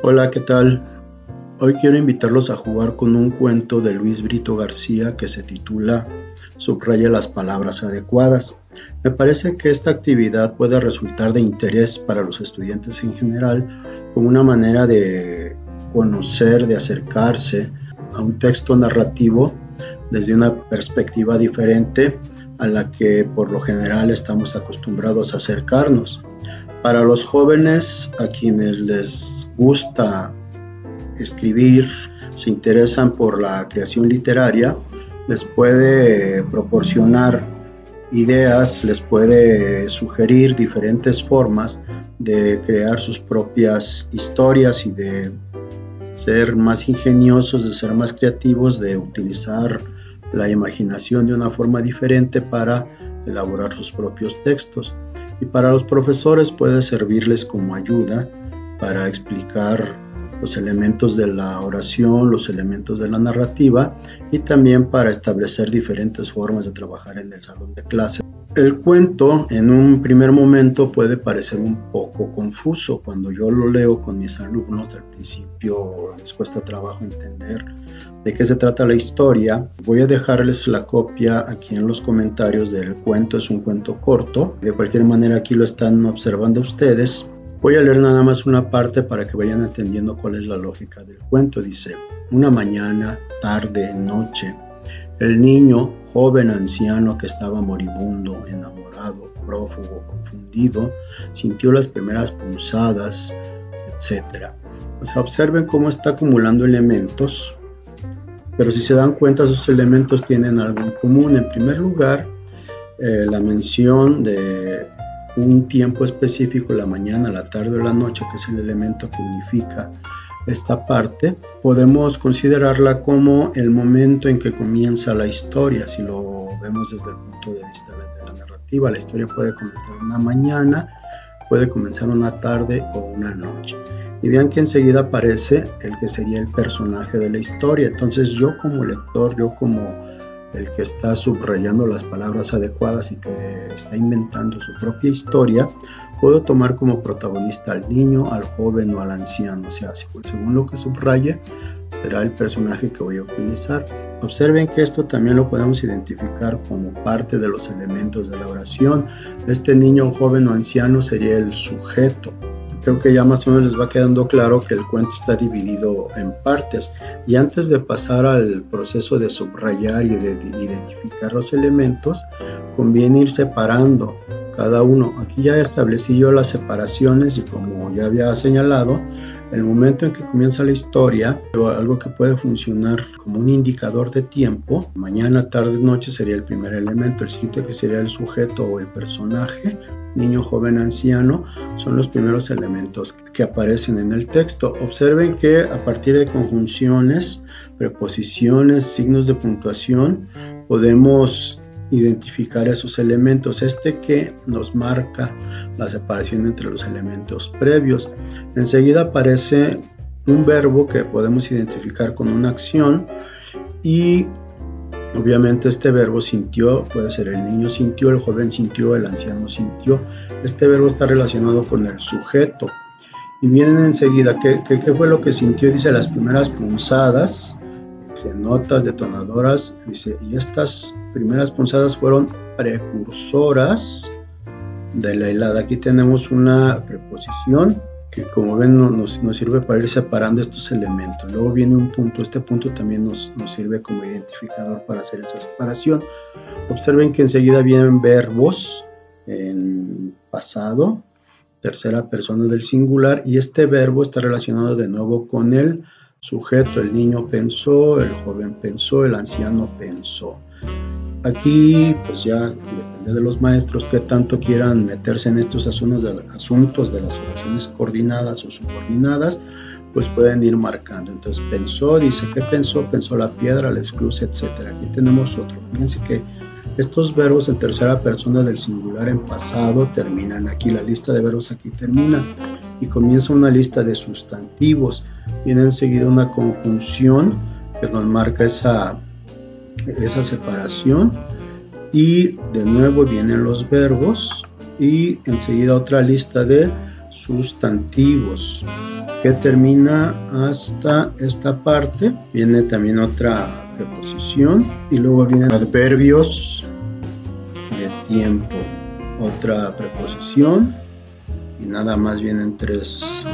Hola, ¿qué tal? Hoy quiero invitarlos a jugar con un cuento de Luis Brito García que se titula Subraya las palabras adecuadas. Me parece que esta actividad puede resultar de interés para los estudiantes en general como una manera de conocer, de acercarse a un texto narrativo desde una perspectiva diferente a la que por lo general estamos acostumbrados a acercarnos. Para los jóvenes a quienes les gusta escribir, se interesan por la creación literaria, les puede proporcionar ideas, les puede sugerir diferentes formas de crear sus propias historias y de ser más ingeniosos, de ser más creativos, de utilizar la imaginación de una forma diferente para elaborar sus propios textos. Y para los profesores puede servirles como ayuda para explicar los elementos de la oración, los elementos de la narrativa y también para establecer diferentes formas de trabajar en el salón de clase. El cuento en un primer momento puede parecer un poco confuso. Cuando yo lo leo con mis alumnos, al principio les cuesta trabajo entender de qué se trata la historia. Voy a dejarles la copia aquí en los comentarios del cuento. Es un cuento corto. De cualquier manera aquí lo están observando ustedes. Voy a leer nada más una parte para que vayan entendiendo cuál es la lógica del cuento. Dice: una mañana, tarde, noche, el niño, joven, anciano que estaba moribundo, enamorado, prófugo, confundido, sintió las primeras punzadas, etc. Observen cómo está acumulando elementos, pero si se dan cuenta, esos elementos tienen algo en común. En primer lugar, la mención de un tiempo específico, la mañana, la tarde o la noche, que es el elemento que unifica esta parte, podemos considerarla como el momento en que comienza la historia. Si lo vemos desde el punto de vista de la narrativa, la historia puede comenzar una mañana, puede comenzar una tarde o una noche. Y vean que enseguida aparece el que sería el personaje de la historia. Entonces yo como lector, yo como el que está subrayando las palabras adecuadas y que está inventando su propia historia, puedo tomar como protagonista al niño, al joven o al anciano. O sea, según lo que subraye, será el personaje que voy a utilizar. Observen que esto también lo podemos identificar como parte de los elementos de la oración. Este niño, joven o anciano sería el sujeto. Creo que ya más o menos les va quedando claro que el cuento está dividido en partes. Y antes de pasar al proceso de subrayar y de identificar los elementos, conviene ir separando cada uno. Aquí ya establecí yo las separaciones y como ya había señalado, el momento en que comienza la historia, algo que puede funcionar como un indicador de tiempo, mañana, tarde, noche sería el primer elemento, el siguiente que sería el sujeto o el personaje, niño, joven, anciano, son los primeros elementos que aparecen en el texto. Observen que a partir de conjunciones, preposiciones, signos de puntuación, podemos identificar esos elementos. Que nos marca la separación entre los elementos previos. Enseguida aparece un verbo que podemos identificar con una acción y obviamente este verbo sintió, puede ser el niño sintió, el joven sintió, el anciano sintió. Este verbo está relacionado con el sujeto y vienen enseguida ¿qué fue lo que sintió? Dice las primeras punzadas, notas detonadoras, dice, y estas primeras punzadas fueron precursoras de la helada. Aquí tenemos una preposición que, como ven, nos sirve para ir separando estos elementos. Luego viene un punto. Este punto también nos sirve como identificador para hacer esa separación. Observen que enseguida vienen verbos en pasado, tercera persona del singular, y este verbo está relacionado de nuevo con el sujeto. El niño pensó, el joven pensó, el anciano pensó. Aquí pues ya depende de los maestros que tanto quieran meterse en estos asuntos de las oraciones coordinadas o subordinadas, pues pueden ir marcando. Entonces pensó, dice que pensó la piedra, la esclusa, etc. Aquí tenemos otro. Fíjense que estos verbos en tercera persona del singular en pasado terminan aquí. La lista de verbos aquí termina y comienza una lista de sustantivos. Viene enseguida una conjunción que nos marca esa separación y de nuevo vienen los verbos y enseguida otra lista de sustantivos, que termina hasta esta parte. Viene también otra preposición y luego vienen adverbios de tiempo, otra preposición y nada más vienen tres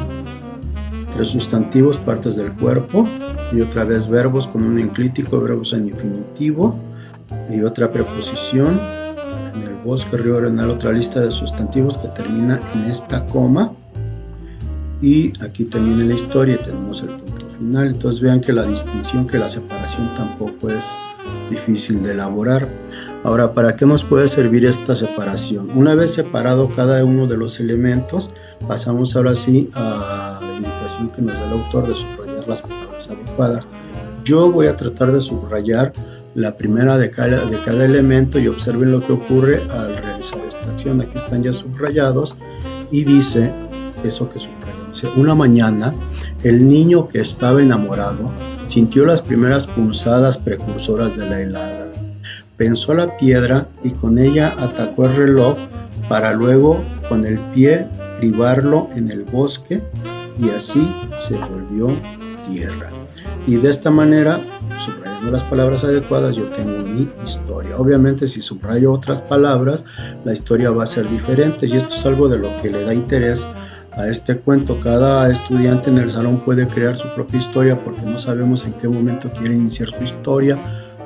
sustantivos, partes del cuerpo, y otra vez verbos con un enclítico, verbos en infinitivo y otra preposición. En el bosque, río, arenal, otra lista de sustantivos que termina en esta coma, y aquí termina la historia y tenemos el punto final. Entonces vean que la distinción, que la separación tampoco es difícil de elaborar. Ahora, ¿para qué nos puede servir esta separación? Una vez separado cada uno de los elementos, pasamos ahora sí a la indicación que nos da el autor de subrayar las palabras adecuadas. Yo voy a tratar de subrayar la primera de cada elemento, y observen lo que ocurre al realizar esta acción. Aquí están ya subrayados y dice eso que subrayamos. Dice: una mañana el niño que estaba enamorado sintió las primeras punzadas precursoras de la helada. Pensó la piedra y con ella atacó el reloj para luego con el pie cribarlo en el bosque, y así se volvió tierra. Y de esta manera, subrayando las palabras adecuadas, yo tengo mi historia. Obviamente, si subrayo otras palabras, la historia va a ser diferente, y esto es algo de lo que le da interés a este cuento. Cada estudiante en el salón puede crear su propia historia, porque no sabemos en qué momento quiere iniciar su historia,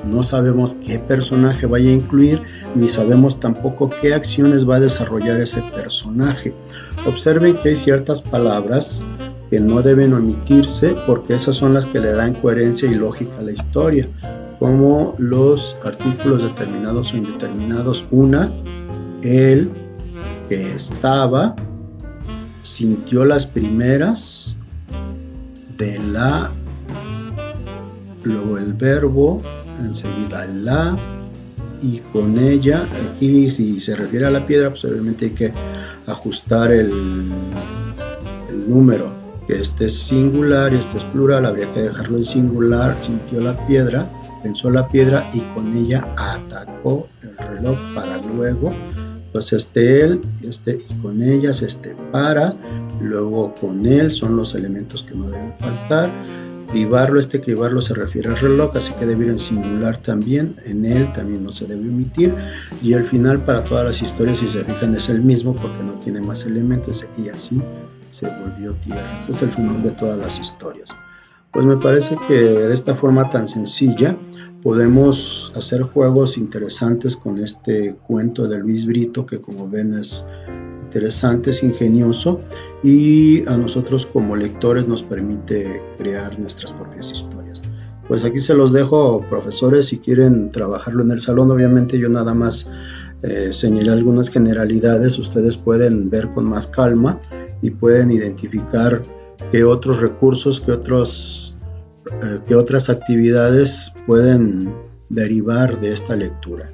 no sabemos qué personaje vaya a incluir, ni sabemos tampoco qué acciones va a desarrollar ese personaje. Observen que hay ciertas palabras que no deben omitirse, porque esas son las que le dan coherencia y lógica a la historia, como los artículos determinados o indeterminados. Una, el que estaba, sintió las primeras de la, luego el verbo, enseguida la, y con ella. Aquí, si se refiere a la piedra, pues obviamente hay que ajustar el número, que este es singular y este es plural, habría que dejarlo en singular. Sintió la piedra, pensó la piedra y con ella atacó el reloj para luego. Entonces él, y con ellas, para, luego con él son los elementos que no deben faltar. Cribarlo, cribarlo se refiere al reloj, así que debe ir en singular también. En él también no se debe omitir. Y el final para todas las historias, si se fijan, es el mismo porque no tiene más elementos, y así se volvió tierra. Este es el final de todas las historias. Pues me parece que de esta forma tan sencilla podemos hacer juegos interesantes con este cuento de Luis Brito, que como ven es interesante, es ingenioso, y a nosotros como lectores nos permite crear nuestras propias historias. Pues aquí se los dejo, profesores, si quieren trabajarlo en el salón. Obviamente yo nada más señalé algunas generalidades, ustedes pueden ver con más calma y pueden identificar qué otros recursos, qué otras actividades pueden derivar de esta lectura.